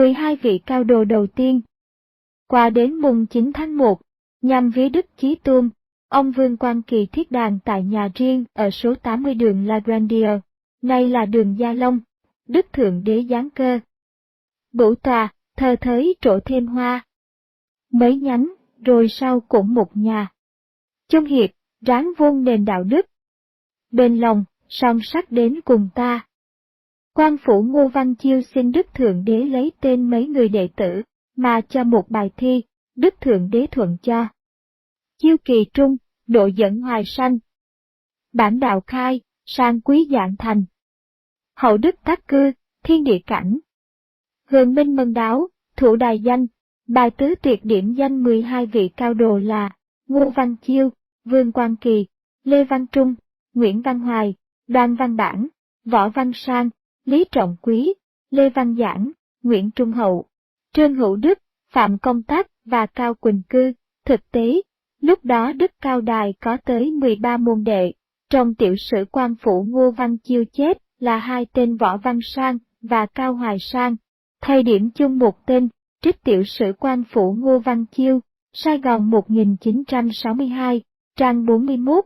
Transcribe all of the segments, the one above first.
12 vị cao đồ đầu tiên. Qua đến mùng 9 tháng 1, nhằm viếng Đức Chí Tôn, ông Vương Quang Kỳ thiết đàn tại nhà riêng ở số 80 đường La Grandier, nay là đường Gia Long, Đức Thượng Đế giáng cơ. Bửu tòa, thờ thới trổ thêm hoa. Mấy nhánh, rồi sau cũng một nhà. Chung hiệp, ráng vun nền đạo đức. Bên lòng, song sắt đến cùng ta. Quan phủ Ngô Văn Chiêu xin Đức Thượng Đế lấy tên mấy người đệ tử, mà cho một bài thi, Đức Thượng Đế thuận cho. Chiêu kỳ trung, độ dẫn hoài sanh. Bản đạo khai, sang quý dạng thành. Hậu đức tác cư, thiên địa cảnh. Hường minh mân đáo, thủ đài danh, bài tứ tuyệt điểm danh 12 vị cao đồ là Ngô Văn Chiêu, Vương Quang Kỳ, Lê Văn Trung, Nguyễn Văn Hoài, Đoàn Văn Bản, Võ Văn Sang, Lý Trọng Quý, Lê Văn Giảng, Nguyễn Trung Hậu, Trương Hữu Đức, Phạm Công Tác và Cao Quỳnh Cư. Thực tế, lúc đó Đức Cao Đài có tới 13 môn đệ, trong tiểu sử quan phủ Ngô Văn Chiêu chép là hai tên Võ Văn Sang và Cao Hoài Sang, thời điểm chung một tên, trích tiểu sử quan phủ Ngô Văn Chiêu, Sài Gòn 1962, trang 41.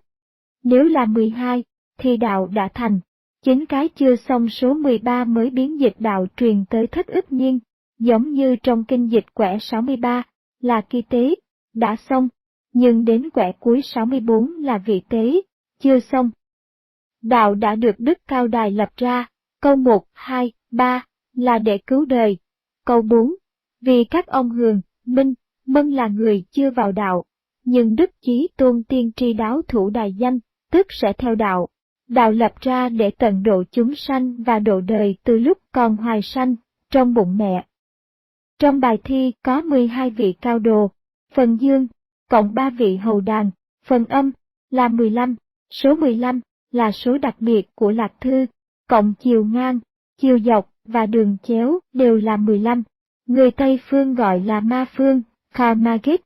Nếu là 12, thì đạo đã thành. Chính cái chưa xong số 13 mới biến dịch đạo truyền tới Thất Ức Nhiên, giống như trong kinh dịch quẻ 63, là kỳ tế, đã xong, nhưng đến quẻ cuối 64 là vị tế, chưa xong. Đạo đã được Đức Cao Đài lập ra, câu 1, 2, 3, là để cứu đời. Câu 4, vì các ông Hường, Minh, Mân là người chưa vào đạo, nhưng Đức Chí Tôn tiên tri đáo thủ đài danh, tức sẽ theo đạo. Đạo lập ra để tận độ chúng sanh và độ đời từ lúc còn hoài sanh, trong bụng mẹ. Trong bài thi có 12 vị cao đồ, phần dương, cộng 3 vị hầu đàn, phần âm, là 15, số 15 là số đặc biệt của Lạc Thư, cộng chiều ngang, chiều dọc và đường chéo đều là 15. Người Tây Phương gọi là ma phương, Karmagit.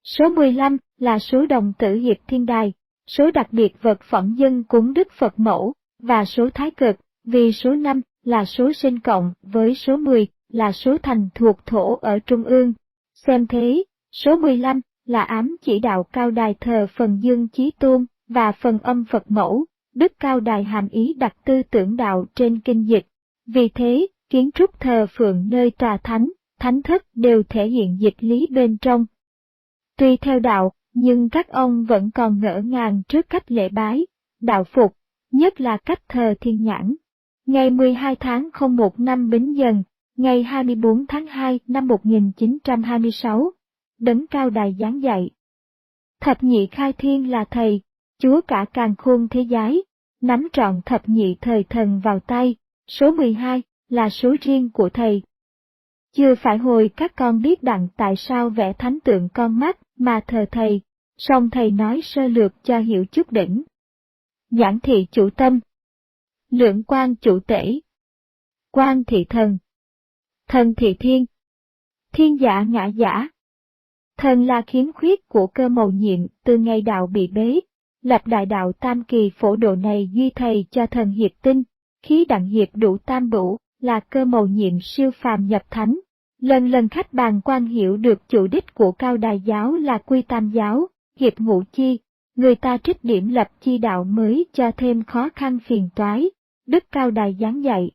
Số 15 là số đồng tử hiệp thiên đài, số đặc biệt vật phẩm dân cúng Đức Phật mẫu, và số thái cực, vì số 5 là số sinh cộng với số 10 là số thành thuộc thổ ở trung ương. Xem thế, số 15 là ám chỉ đạo Cao Đài thờ phần dương Chí Tôn và phần âm Phật mẫu, Đức Cao Đài hàm ý đặt tư tưởng đạo trên kinh dịch. Vì thế, kiến trúc thờ phượng nơi tòa thánh, thánh thất đều thể hiện dịch lý bên trong. Tuy theo đạo, nhưng các ông vẫn còn ngỡ ngàng trước cách lễ bái, đạo phục, nhất là cách thờ thiên nhãn. Ngày 12 tháng 01 năm Bính Dần, ngày 24 tháng 2 năm 1926, Đấng Cao Đài giáng dạy. Thập nhị khai thiên là thầy, chúa cả càn khôn thế giới, nắm trọn thập nhị thời thần vào tay, số 12 là số riêng của thầy. Chưa phải hồi các con biết đặng tại sao vẽ thánh tượng con mắt mà thờ thầy, song thầy nói sơ lược cho hiểu chút đỉnh. Nhãn thị chủ tâm, lượng quan chủ tể, quan thị thần, thần thị thiên, thiên giả ngã giả. Thần là khiếm khuyết của cơ mầu nhiệm từ ngày đạo bị bế, lập đại đạo tam kỳ phổ độ này duy thầy cho thần hiệp tinh, khí đặng hiệp đủ tam bửu, là cơ mầu nhiệm siêu phàm nhập thánh. Lần lần khách bàn quan hiểu được chủ đích của Cao Đài giáo là quy tam giáo, hiệp ngũ chi, người ta trích điểm lập chi đạo mới cho thêm khó khăn phiền toái, Đức Cao Đài giáng dạy.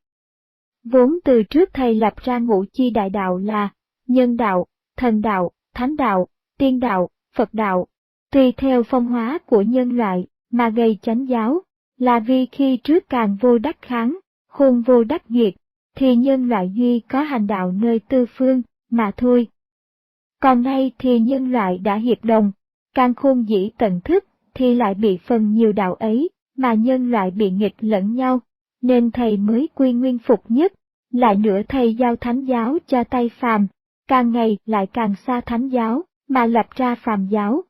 Vốn từ trước thầy lập ra ngũ chi đại đạo là nhân đạo, thần đạo, thánh đạo, tiên đạo, Phật đạo, tùy theo phong hóa của nhân loại mà gây chánh giáo, là vì khi trước càng vô đắc kháng, khôn vô đắc duyệt, thì nhân loại duy có hành đạo nơi tư phương, mà thôi. Còn nay thì nhân loại đã hiệp đồng, càng khôn dĩ tận thức, thì lại bị phần nhiều đạo ấy, mà nhân loại bị nghịch lẫn nhau, nên thầy mới quy nguyên phục nhất. Lại nữa thầy giao thánh giáo cho tay phàm, càng ngày lại càng xa thánh giáo, mà lập ra phàm giáo,